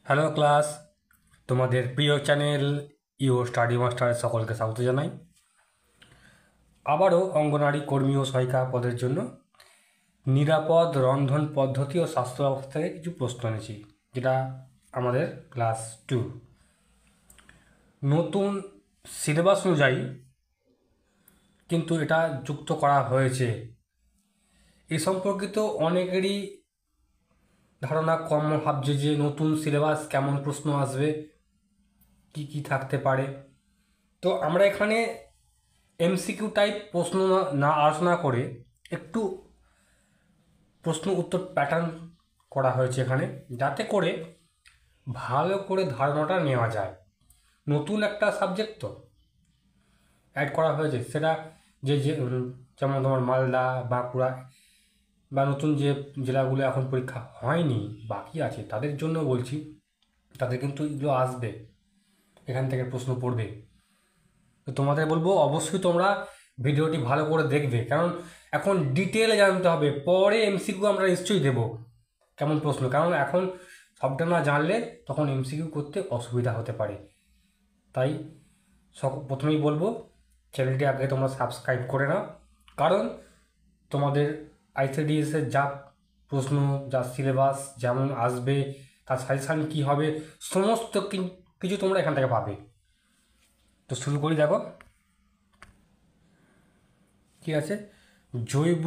Hello class, তোমাদের প্রিয় channel ইও স্টাডি মাস্টারের সকলকে স্বাগত জানাই। আবারও অঙ্গনারী কর্মী ও সহায়িকা পদের জন্য নিরাপদ রন্ধন পদ্ধতি ও স্বাস্থ্য ব্যবস্থা থেকে কিছু প্রশ্ন এনেছি, যেটা আমাদের ক্লাস 2 নতুন সিলেবাস অনুযায়ী কিন্তু এটা যুক্ত করা হয়েছে। এ সম্পর্কিত অনেকেরই ধারণা কম ভাবছে যে নতুন সিলেবাস কেমন প্রশ্ন আসবে, কি কি থাকতে পারে। তো আমরা এখানে এমসিকিউ টাইপ প্রশ্ন না আলোচনা করে একটু প্রশ্ন উত্তর প্যাটার্ন করা হয়েছে এখানে, যাতে করে ভালো করে ধারণাটা নেওয়া যায়। নতুন একটা সাবজেক্ট তো অ্যাড করা হয়েছে, সেটা যেমন তোমার মালদা, বাঁকুড়া বা নতুন যে জেলাগুলো এখন পরীক্ষা হয়নি, বাকি আছে, তাদের জন্য বলছি। তাদের কিন্তু এগুলো আসবে, এখান থেকে প্রশ্ন পড়বে। তো তোমাদের বলবো অবশ্যই তোমরা ভিডিওটি ভালো করে দেখবে, কারণ এখন ডিটেলে জানতে হবে। পরে এমসিকিউ আমরা নিশ্চয়ই দেবো কেমন প্রশ্ন, কারণ এখন সবটা না জানলে তখন এমসিকিউ করতে অসুবিধা হতে পারে। তাই প্রথমেই বলবো চ্যানেলটি আগে তোমরা সাবস্ক্রাইব করে নাও, কারণ তোমাদের আইসিডিএসের যা প্রশ্ন, যা সিলেবাস যেমন আসবে, তার সাজেশান কী হবে, সমস্ত কিছু তোমরা এখান থেকে পাবে। তো শুরু করি। দেখো কি আছে, জৈব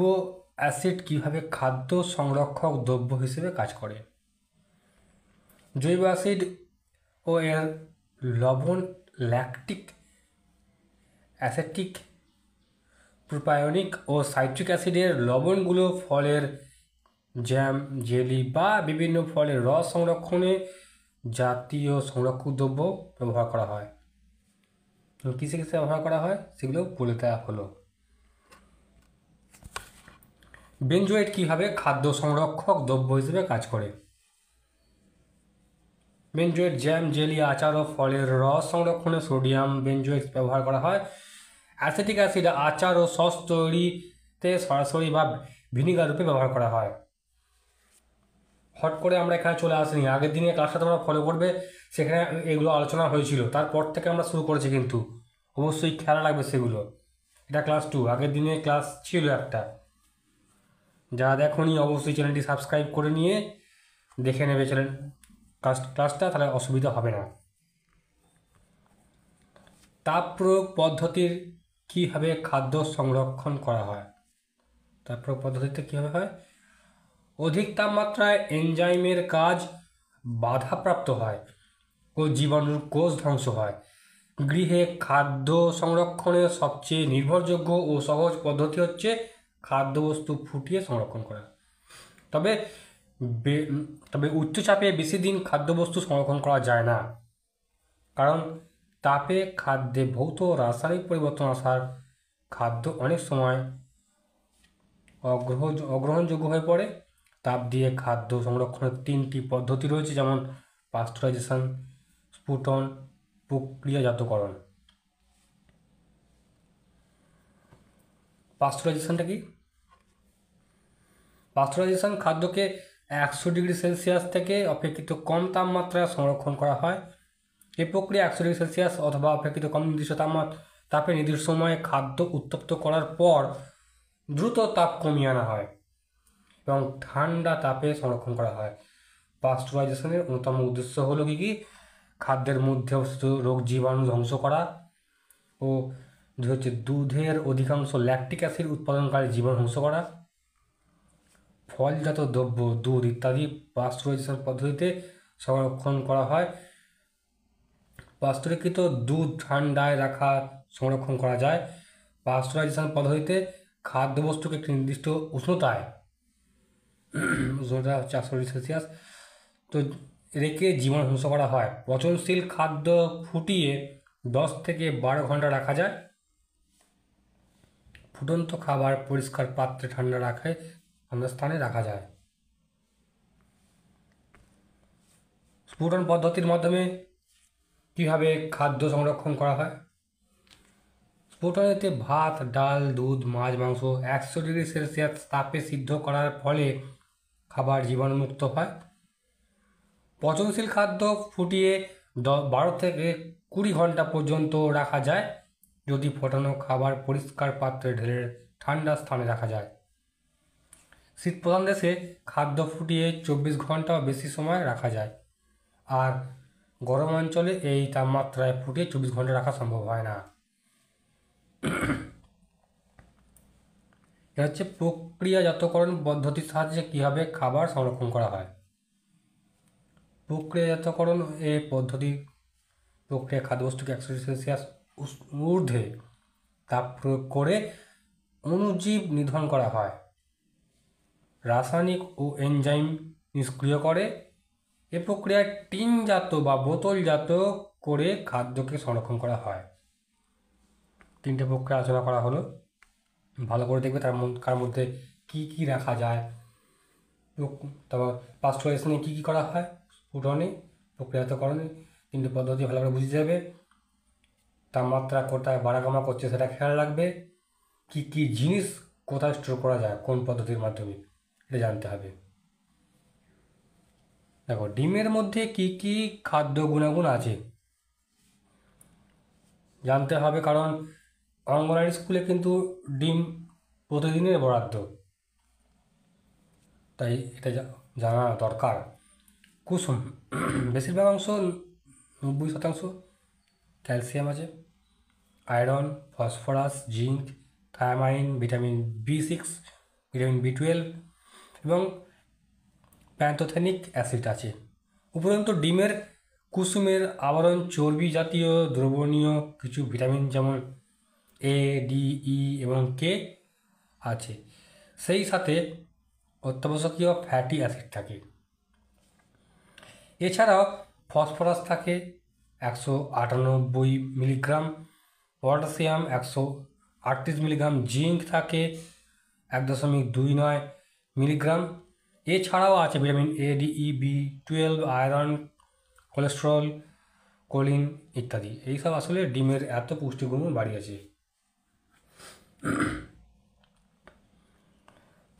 অ্যাসিড কিভাবে খাদ্য সংরক্ষক দ্রব্য হিসেবে কাজ করে। জৈব অ্যাসিড ও এর লবণ ল্যাকটিক অ্যাসিটিক প্রোপায়োনিক ও সাইট্রিক অ্যাসিডের লবণগুলো ফলের জ্যাম, জেলি বা বিভিন্ন ফলের রস সংরক্ষণে জাতীয় সংরক্ষক দ্রব্য ব্যবহার করা হয়। কিসে কিসে ব্যবহার করা হয় সেগুলো বলে দেওয়া হলো। বেনজোয়েট কীভাবে খাদ্য সংরক্ষক দ্রব্য হিসেবে কাজ করে। বেনজোয়েট জ্যাম, জেলি, আচার ও ফলের রস সংরক্ষণে সোডিয়াম বেনজোয়েট ব্যবহার করা হয়। অ্যাসিটিক অ্যাসিড আচার ও সস তৈরিতে সরাসরি বা ভিনিগার রূপে ব্যবহার করা হয়। হট করে আমরা এখানে চলে আসিনি, আগের দিনে ক্লাসটা তোমরা ফলো করবে, সেখানে এগুলো আলোচনা হয়েছিল, তারপর থেকে আমরা শুরু করেছি, কিন্তু অবশ্যই খেয়াল রাখবে সেগুলো। এটা ক্লাস 2, আগের দিনে ক্লাস ছিল একটা। যারা দেখোনি অবশ্যই চ্যানেলটি সাবস্ক্রাইব করে নিয়ে দেখে নেবে চ্যানেল ক্লাসটা, তাহলে অসুবিধা হবে না। তাপ প্রয়োগ পদ্ধতির কীভাবে খাদ্য সংরক্ষণ করা হয়। তাপ প্রয়োগ পদ্ধতিতে কীভাবে হয়, অধিক তাপমাত্রায় এনজাইমের কাজ বাধাপ্রাপ্ত হয় ও জীবাণুর কোষ ধ্বংস হয়। গৃহে খাদ্য সংরক্ষণের সবচেয়ে নির্ভরযোগ্য ও সহজ পদ্ধতি হচ্ছে খাদ্যবস্তু ফুটিয়ে সংরক্ষণ করা। তবে উচ্চচাপে বেশি দিন খাদ্যবস্তু সংরক্ষণ করা যায় না, কারণ তাপে খাদ্যে ভৌত রাসায়নিক পরিবর্তন আসার খাদ্য অনেক সময় অগ্রহণযোগ্য হয়ে পড়ে। তাপ দিয়ে খাদ্য সংরক্ষণের 3টি পদ্ধতি রয়েছে, যেমন পাস্তুরাইজেশন, স্ফুটন, প্রক্রিয়াজাতকরণ। পাস্তুরাইজেশনটা কি? পাস্তুরাইজেশন খাদ্যকে 100 ডিগ্রি সেলসিয়াস থেকে অপেক্ষিত কম তাপমাত্রায় সংরক্ষণ করা হয়। এই প্রক্রিয়া 100 ডিগ্রি সেলসিয়াস অথবা অপেক্ষিত কম নির্দিষ্ট তাপে নির্দিষ্ট সময়ে খাদ্য উত্তপ্ত করার পর দ্রুত তাপ কমিয়ে আনা হয় এবং ঠান্ডা তাপে সংরক্ষণ করা হয়। পাস্তুরাইজেশনের অন্যতম উদ্দেশ্য হলো কি, খাদ্যের মধ্যে অবস্থিত রোগ জীবাণু ধ্বংস করা ও হচ্ছে দুধের অধিকাংশ ল্যাকটিক অ্যাসিড উৎপাদনকারী জীবাণু ধ্বংস করা। ফলজাত দ্রব্য, দুধ ইত্যাদি পাস্তুরাইজেশন পদ্ধতিতে সংরক্ষণ করা হয়। পাস্তুরিকৃত দুধ ঠান্ডায় রাখা সংরক্ষণ করা যায়। পাস্তুরাইজেশন পদ্ধতিতে খাদ্যবস্তুকে একটি নির্দিষ্ট উষ্ণতায় হচ্ছে 100 ডিগ্রি সেলসিয়াস তো রেখে জীবাণু ধ্বংস করা হয়। পচনশীল খাদ্য ফুটিয়ে 10 থেকে 12 ঘন্টা রাখা যায়। ফুটন্ত খাবার পরিষ্কার পাত্রে ঠান্ডা স্থানে রাখা যায়। স্ফুটন পদ্ধতির মাধ্যমে কীভাবে খাদ্য সংরক্ষণ করা হয়। স্ফুটনেতে ভাত, ডাল, দুধ, মাছ, মাংস 100 ডিগ্রি সেলসিয়াস তাপে সিদ্ধ করার ফলে খাবার জীবাণুমুক্ত হয় পচনশীল খাদ্য ফুটিয়ে 12 থেকে 20 ঘন্টা পর্যন্ত রাখা যায় যদি ফোটানো খাবার পরিষ্কার পাত্রে ঢেলে ঠান্ডা স্থানে রাখা যায়। শীতপ্রধান দেশে খাদ্য ফুটিয়ে 24 ঘন্টা বা বেশি সময় রাখা যায়, আর গরম অঞ্চলে এই তাপমাত্রায় ফুটিয়ে 24 ঘন্টা রাখা সম্ভব হয় না। এটা হচ্ছে প্রক্রিয়াজাতকরণ পদ্ধতির সাহায্যে কীভাবে খাবার সংরক্ষণ করা হয়। প্রক্রিয়াজাতকরণ এই পদ্ধতি প্রক্রিয়া খাদ্যবস্তুকে 100°C ঊর্ধ্বে তাপ প্রয়োগ করে অণুজীব নিধন করা হয়, রাসায়নিক ও এনজাইম নিষ্ক্রিয় করে। এ প্রক্রিয়ায় টিনজাত বা বোতলজাত করে খাদ্যকে সংরক্ষণ করা হয়। 3টে প্রক্রিয়া আলোচনা করা হলো, ভালো করে দেখবে কার মধ্যে কী কী রাখা যায়। তারপর পাস্টুরাইজেশনে কী কী করা হয়, ফুটনে, প্রক্রিয়াজাতকরণে 3টে পদ্ধতি ভালো করে বুঝে যাবে। তাপমাত্রা কোথায় বাড়াকমা করছে সেটা খেয়াল রাখবে। কী কী জিনিস কোথায় স্টোর করা যায় কোন পদ্ধতির মাধ্যমে, এটা জানতে হবে। দেখো, ডিমের মধ্যে কী কী খাদ্য গুণাগুণ আছে জানতে হবে, কারণ অঙ্গনওয়াড়ি স্কুলে কিন্তু ডিম প্রতিদিনের বরাদ্দ, তাই এটা জানা দরকার। কুসুম বেশিরভাগ অংশ 90% ক্যালসিয়াম আছে, iron, phosphorus, zinc, thiamine, vitamin B6, vitamin B12 এবং প্যান্থোথেনিক অ্যাসিড আছে। উপরন্তু ডিমের কুসুমের আবরণ চর্বি জাতীয় দ্রবণীয় কিছু ভিটামিন যেমন A, D, E এবং K আছে, সেই সাথে অত্যাবশ্যকীয় ফ্যাটি অ্যাসিড থাকে। এছাড়াও ফসফরাস থাকে 198 মিলিগ্রাম, পটাশিয়াম 138 মিলিগ্রাম, জিঙ্ক থাকে 1.29 মিলিগ্রাম। এছাড়াও আছে vitamin A, D, E, B12, iron, cholesterol, choline ইত্যাদি। এইসব আসলে ডিমের এত পুষ্টিগুণ বাড়িয়েছে।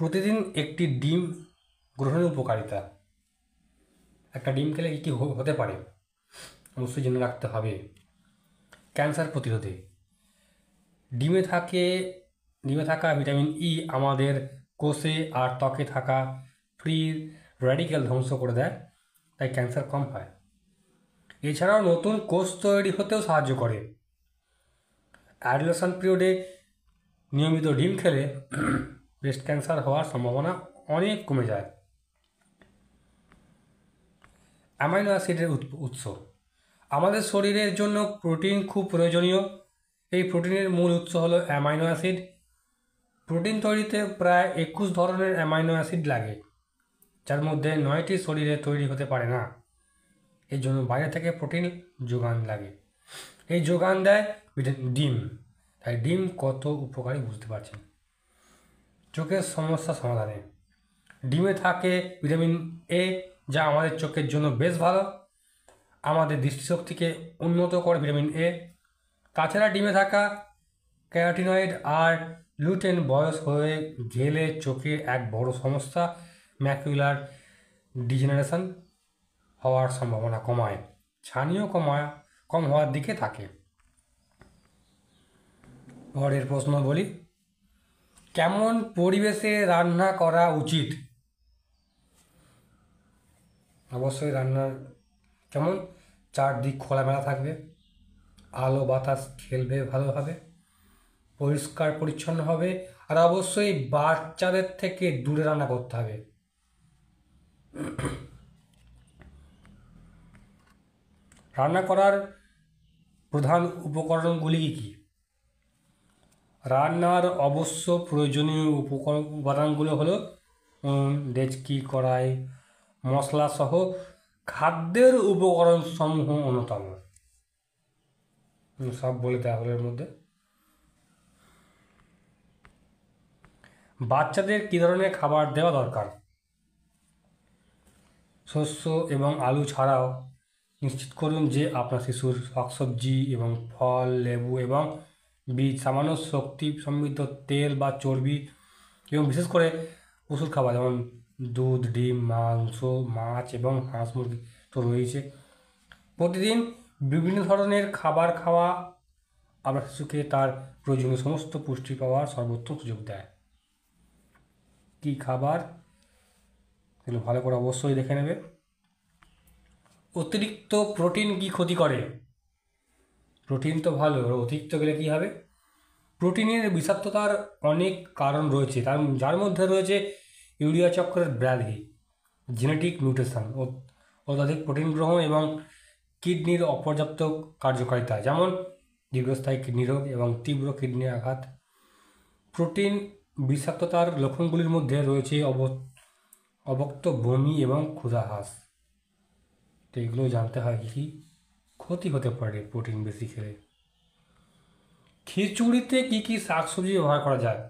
প্রতিদিন একটি ডিম গ্রহণের উপকারিতা। একটা ডিম খেলে কী কী হতে পারে অবশ্যই জেনে রাখতে হবে। ক্যান্সার প্রতিরোধে ডিমে থাকা ভিটামিন E আমাদের কোষে আর ত্বকে থাকা ফ্রি র্যাডিক্যাল ধ্বংস করে দেয়, তাই ক্যান্সার কম হয়। এছাড়াও নতুন কোষ তৈরি হতেও সাহায্য করে। অ্যাডোলেসেন্ট পিরিয়ডে নিয়মিত ডিম খেলে ব্রেস্ট ক্যান্সার হওয়ার সম্ভাবনা অনেক কমে যায়। অ্যামাইনো অ্যাসিডের উৎস। আমাদের শরীরের জন্য প্রোটিন খুব প্রয়োজনীয়। এই প্রোটিনের মূল উৎস হলো অ্যামাইনো অ্যাসিড। প্রোটিন তৈরিতে প্রায় 21 ধরনের অ্যামাইনো অ্যাসিড লাগে, যার মধ্যে 9টি শরীরে তৈরি হতে পারে না। এর জন্য বাইরে থেকে প্রোটিন যোগান লাগে। এই যোগান দেয় ডিম। তাই ডিম কত উপকারী বুঝতে পারছেন। চোখের সমস্যা সমাধানে ডিমে থাকে ভিটামিন A, যা আমাদের চোখের জন্য বেশ ভালো, আমাদের দৃষ্টিশক্তিকে উন্নত করে ভিটামিন A। তাছাড়া ডিমে থাকা ক্যারোটিনয়েড আর লুটেন বয়স হয়ে গেলে চোখে এক বড় সমস্যা ম্যাকুলার ডিজেনারেশন হওয়ার সম্ভাবনা কমায়, ছানিও কম হওয়ার দিকে থাকে। পরের প্রশ্ন বলি, কেমন পরিবেশে রান্না করা উচিত? অবশ্যই রান্নার কেমন চারদিক খোলামেলা থাকবে, আলো বাতাস খেলবে ভালোভাবে, পরিষ্কার পরিচ্ছন্ন হবে, আর অবশ্যই বাচ্চাদের থেকে দূরে রান্না করতে হবে। রান্না করার প্রধান উপকরণগুলি কী কী? রান্নার অবশ্য প্রয়োজনীয় উপাদানগুলো হলো ডেচকি, কড়াই, মশলা সহ খাদ্যের উপকরণ সমূহ অন্যতম। সব বলে দেওয়া হলো এর মধ্যে। বাচ্চাদের কী ধরনের খাবার দেওয়া দরকার? শস্য এবং আলু ছাড়াও নিশ্চিত করুন যে আপনার শিশুর শাকসবজি এবং ফল, লেবু এবং বীজ, সামান্য শক্তি সমৃদ্ধ তেল বা চর্বি এবং বিশেষ করে পশুর খাবার যেমন দুধ, ডিম, মাংস, মাছ এবং হাঁস মুরগি তো রয়েছে। প্রতিদিন বিভিন্ন ধরনের খাবার খাওয়া আপনার শিশুকে তার প্রয়োজনীয় সমস্ত পুষ্টি পাওয়ার সর্বোত্তম সুযোগ দেয়। কী খাবার এগুলো ভালো করে অবশ্যই দেখে নেবে। অতিরিক্ত প্রোটিন কি ক্ষতি করে? প্রোটিন তো ভালো, অতিরিক্ত গেলে কী হবে? প্রোটিনের বিষাক্ততার অনেক কারণ রয়েছে, যার মধ্যে রয়েছে ইউরিয়া চক্রের ব্যাধি, জেনেটিক মিউটেশন, অত্যাধিক প্রোটিন গ্রহণ এবং কিডনির অপর্যাপ্ত কার্যকারিতা, যেমন দীর্ঘস্থায়ী কিডনি রোগ এবং তীব্র কিডনি আঘাত। প্রোটিন বিষাক্ততার লক্ষণগুলির মধ্যে রয়েছে অবক্ত বমি এবং ক্ষুধা হ্রাস। তো এগুলো জানতে হয় কী ক্ষতি হতে পারে প্রোটিন বেশি খেলে। খিচুড়িতে কী কী শাকসবজি ব্যবহার করা যায়?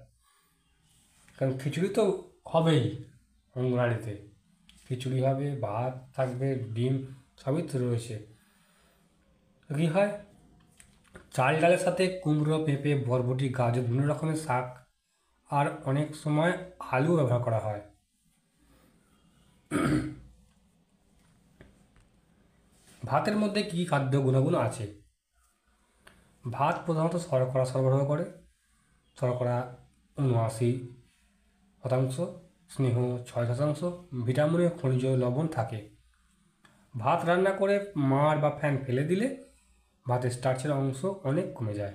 কারণ খিচুড়ি তো হবেই, অঙ্গনারীতে খিচুড়ি হবে, ভাত থাকবে, ডিম সবই তো রয়েছে। কী হয়, চাল ডালের সাথে কুমড়ো, পেঁপে, বরবটি, গাজর, বিভিন্ন রকমের শাক আর অনেক সময় আলু ব্যবহার করা হয়। ভাতের মধ্যে কী খাদ্য গুণাগুণ আছে? ভাত প্রধানত শর্করা সরবরাহ করে, শর্করা 79%, স্নেহ 6%, ভিটামিন ও খনিজ লবণ থাকে। ভাত রান্না করে মাড় বা ফ্যান ফেলে দিলে ভাতের স্টার্চের অংশ অনেক কমে যায়।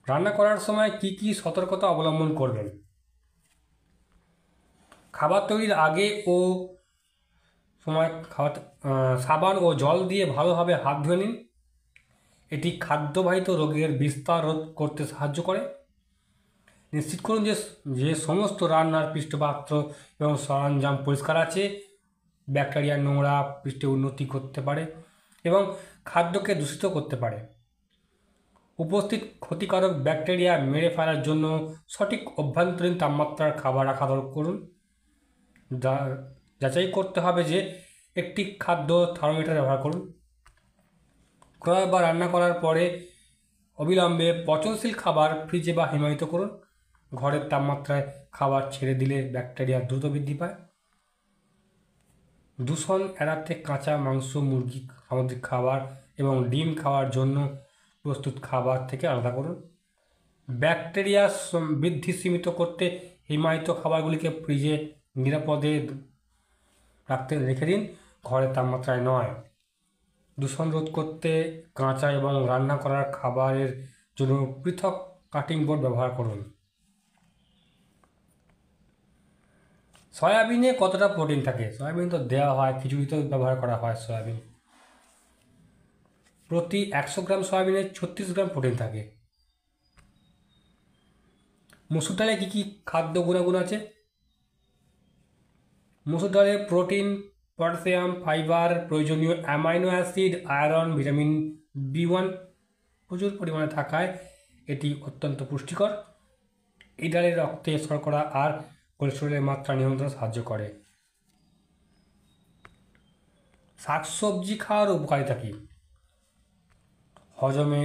রান্না করার সময় কী কী সতর্কতা অবলম্বন করবেন? খাবার তৈরির আগে ও সময় সাবান ও জল দিয়ে ভালোভাবে হাত ধুয়ে নিন। এটি খাদ্যবাহিত রোগের বিস্তার রোধ করতে সাহায্য করে। নিশ্চিত করুন যে সমস্ত রান্নার পৃষ্ঠপাত্র এবং সরঞ্জাম পরিষ্কার আছে। ব্যাকটেরিয়া নোংরা পৃষ্ঠে উন্নতি করতে পারে এবং খাদ্যকে দূষিত করতে পারে। উপস্থিত ক্ষতিকারক ব্যাকটেরিয়া মেরে ফেলার জন্য সঠিক অভ্যন্তরীণ তাপমাত্রার খাবার রাখা করুন। যাচাই করতে হবে যে একটি খাদ্য থার্মোমিটার ব্যবহার করুন। ক্রয় বা রান্না করার পরে অবিলম্বে পচনশীল খাবার ফ্রিজে বা হিমায়িত করুন। ঘরের তাপমাত্রায় খাবার ছেড়ে দিলে ব্যাকটেরিয়া দ্রুত বৃদ্ধি পায়। দূষণ এড়াতে কাঁচা মাংস, মুরগি, সামুদ্রিক খাবার এবং ডিম খাওয়ার জন্য প্রস্তুত খাবার থেকে আলাদা করুন। ব্যাকটেরিয়া বৃদ্ধি সীমিত করতে হিমায়িত খাবারগুলিকে ফ্রিজে নিরাপদে রেখে দিন, ঘরের তাপমাত্রায় নয়। দূষণ রোধ করতে কাঁচা এবং রান্না করার খাবারের জন্য পৃথক কাটিং বোর্ড ব্যবহার করুন। সয়াবিনে কতটা প্রোটিন থাকে? সয়াবিন তো দেওয়া হয়, খিচুড়িতেও ব্যবহার করা হয় সয়াবিন। প্রতি 100 গ্রাম সয়াবিনে 36 গ্রাম প্রোটিন থাকে। মসুর ডালে কী কী খাদ্য গুণাগুণ আছে? মসুর ডালে প্রোটিন, পটাশিয়াম, ফাইবার, প্রয়োজনীয় amino acid, iron, vitamin B1 প্রচুর পরিমাণে থাকায় এটি অত্যন্ত পুষ্টিকর। এই ডালে রক্তে শর্করা আর কোলেস্টেরলের মাত্রা নিয়ন্ত্রণে সাহায্য করে। শাকসবজি খাওয়ার উপকারিতা কী? হজমে,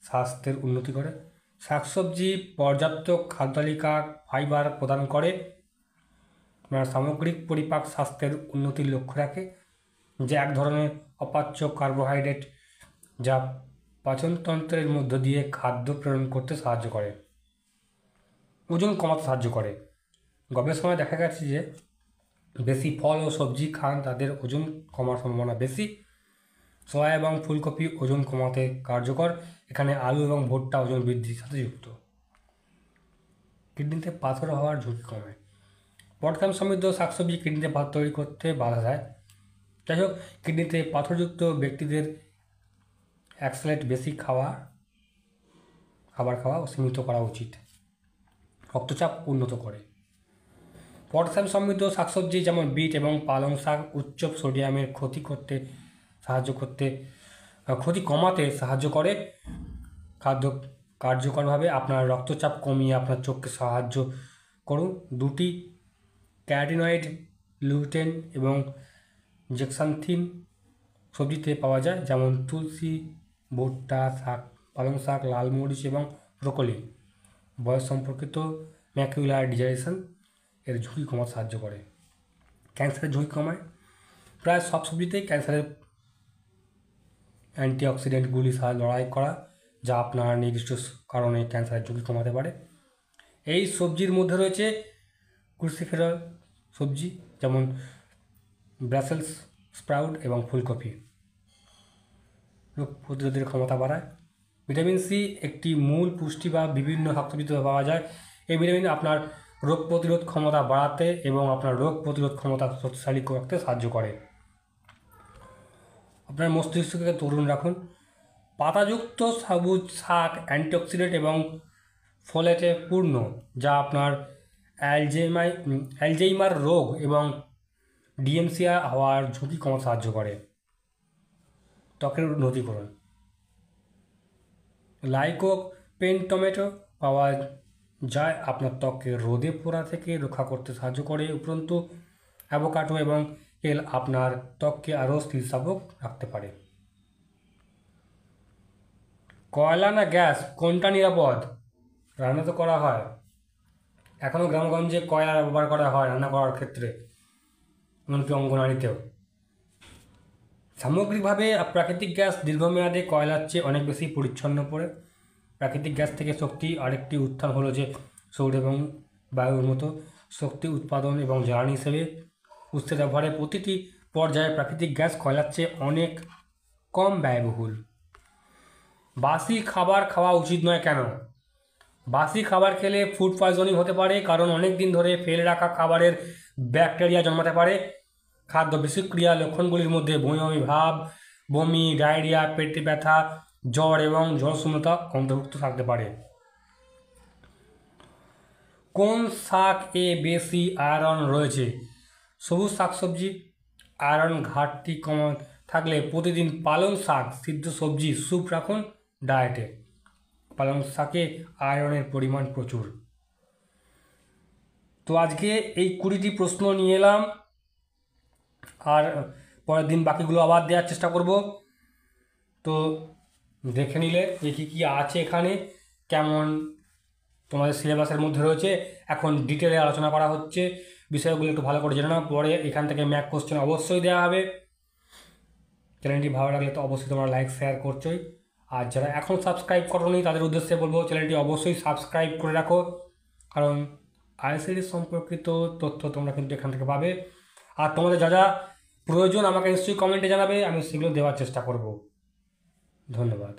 স্বাস্থ্যের উন্নতি করে। শাকসবজি পর্যাপ্ত খাদ্যতালিকা ফাইবার প্রদান করে, সামগ্রিক পরিপাক স্বাস্থ্যের উন্নতির লক্ষ্য রাখে, যা এক ধরনের অপাচ্য কার্বোহাইড্রেট যা পাচনতন্ত্রের মধ্য দিয়ে খাদ্য প্রেরণ করতে সাহায্য করে। ওজন কমাতে সাহায্য করে। গবেষণায় দেখা গেছে যে বেশি ফল ও সবজি খান তাদের ওজন কমার সম্ভাবনা বেশি। সয়া এবং ফুলকপি ওজন কমাতে কার্যকর। এখানে আলু এবং ভুট্টা ওজন বৃদ্ধির সাথে যুক্ত। কিডনিতে পাথর হওয়ার ঝুঁকি কমে। পটাশিয়াম সমৃদ্ধ শাকসবজি কিডনিতে পাথর তৈরি করতে বাধা দেয়। যাই হোক, কিডনিতে পাথরযুক্ত ব্যক্তিদের অ্যাক্সালেট বেশি খাবার খাওয়া ও সীমিত করা উচিত। রক্তচাপ উন্নত করে। পটাশিয়াম সমৃদ্ধ শাকসবজি যেমন বিট এবং পালং শাক উচ্চ সোডিয়ামের ক্ষতি কমাতে সাহায্য করে। কার্যকরভাবে আপনার রক্তচাপ কমিয়ে আপনার চোখকে সাহায্য করুন। দুটি ক্যারোটিনয়েড, লুটেন এবং জেক্সান্থিন সবজিতে পাওয়া যায়, যেমন তুলসী, ভুট্টা, পালং শাক, লাল মরিচ এবং ব্রোকলি। বয়স সম্পর্কিত ম্যাকুলার ডিজেনারেশন এর ঝুঁকি কমাতে সাহায্য করে। ক্যান্সারের ঝুঁকি কমায়। প্রায় সব সবজিতেই ক্যান্সারের অ্যান্টিঅক্সিডেন্টগুলি লড়াই করা, যা আপনার নির্দিষ্ট কারণে ক্যান্সারের ঝুঁকি কমাতে পারে। এই সবজির মধ্যে রয়েছে ক্রুসিফেরাল সবজি, যেমন ব্রাসেলস স্প্রাউট এবং ফুলকপি, রোগ প্রতিরোধের ক্ষমতা বাড়ায়। ভিটামিন সি একটি মূল পুষ্টি বা বিভিন্ন শাকসবজিতে পাওয়া যায়। এই ভিটামিন আপনার রোগ প্রতিরোধ ক্ষমতা বাড়াতে এবং আপনার রোগ প্রতিরোধ ক্ষমতা শক্তিশালী করতে সাহায্য করে। আপনার মস্তিষ্ককে তরুণ রাখুন। পাতাযুক্ত সবুজ শাক অ্যান্টিঅক্সিডেন্ট এবং ফলেটে পূর্ণ, যা আপনার অ্যালঝেইমার রোগ এবং ডিমেনশিয়া হওয়ার ঝুঁকি কমাতে সাহায্য করে। ত্বকের উন্নতিকরণ, লাইকোপেন টমেটো পাওয়া যায় আপনার ত্বককে রোদে পোড়া থেকে রক্ষা করতে সাহায্য করে। উপরন্তু অ্যাভোকাডো এবং তেল আপনার ত্বককে আরও স্থিতিস্থাপক রাখতে পারে। কয়লা না গ্যাস, কোনটা নিরাপদ? রান্না তো করা হয়, এখনও গ্রামগঞ্জে কয়লা ব্যবহার করা হয় রান্না করার ক্ষেত্রে, এমনকি অঙ্গনারীতেও। সামগ্রিকভাবে প্রাকৃতিক গ্যাস দীর্ঘমেয়াদে কয়লার চেয়ে অনেক বেশি পরিচ্ছন্ন পড়ে। প্রাকৃতিক গ্যাস থেকে শক্তি আরেকটি উত্থান হলো যে সৌর এবং বায়ুর মতো শক্তি উৎপাদন এবং জ্বালানি হিসেবে উৎসের ব্যবহারের প্রতিটি পর্যায়ে প্রাকৃতিক গ্যাস কয়লার চেয়ে অনেক কম ব্যয়বহুল। বাসি খাবার খাওয়া উচিত নয় কেন? বাসি খাবার খেলে ফুড পয়জনিং হতে পারে, কারণ অনেক দিন ধরে ফেলে রাখা খাবারের ব্যাকটেরিয়া জন্মাতে পারে। খাদ্য বিষক্রিয়া লক্ষণগুলির মধ্যে বমি ভাব, বমি, ডায়রিয়া, পেটে ব্যথা, জ্বর এবং জলশূন্যতা অন্তর্ভুক্ত থাকতে পারে। কোন শাক এ বেশি আয়রন রয়েছে? সবুজ শাকসবজি। আয়রন ঘাটতি কম থাকলে প্রতিদিন পালং শাক, সিদ্ধ সবজি, স্যুপ রাখুন ডায়েটে। পালং শাকে আয়রনের পরিমাণ প্রচুর। তো আজকে এই 20টি প্রশ্ন নিয়ে এলাম, আর পরের দিন বাকিগুলো আবার দেওয়ার চেষ্টা করব। তো দেখে নিলে যে কী আছে এখানে, কেমন তোমাদের সিলেবাসের মধ্যে রয়েছে। এখন ডিটেলে আলোচনা করা হচ্ছে, বিষয়গুলো একটু ভালো করে জেনে নাও। পরে এখান থেকে ম্যাথ কোশ্চেন অবশ্যই দেওয়া হবে। চ্যানেলটি ভালো লাগলে তো অবশ্যই তোমরা লাইক শেয়ার করছোই। আর যারা এখন সাবস্ক্রাইব করোনি তাদের উদ্দেশ্যে বলবো চ্যানেলটি অবশ্যই সাবস্ক্রাইব করে রাখো, কারণ আইসিডি সম্পর্কিত তথ্য তোমরা কিন্তু এখান থেকে পাবে। আর তোমাদের যা যা প্রয়োজন আমাকে নিশ্চয়ই কমেন্টে জানাবে, আমি সেগুলো দেওয়ার চেষ্টা করব। ধন্যবাদ।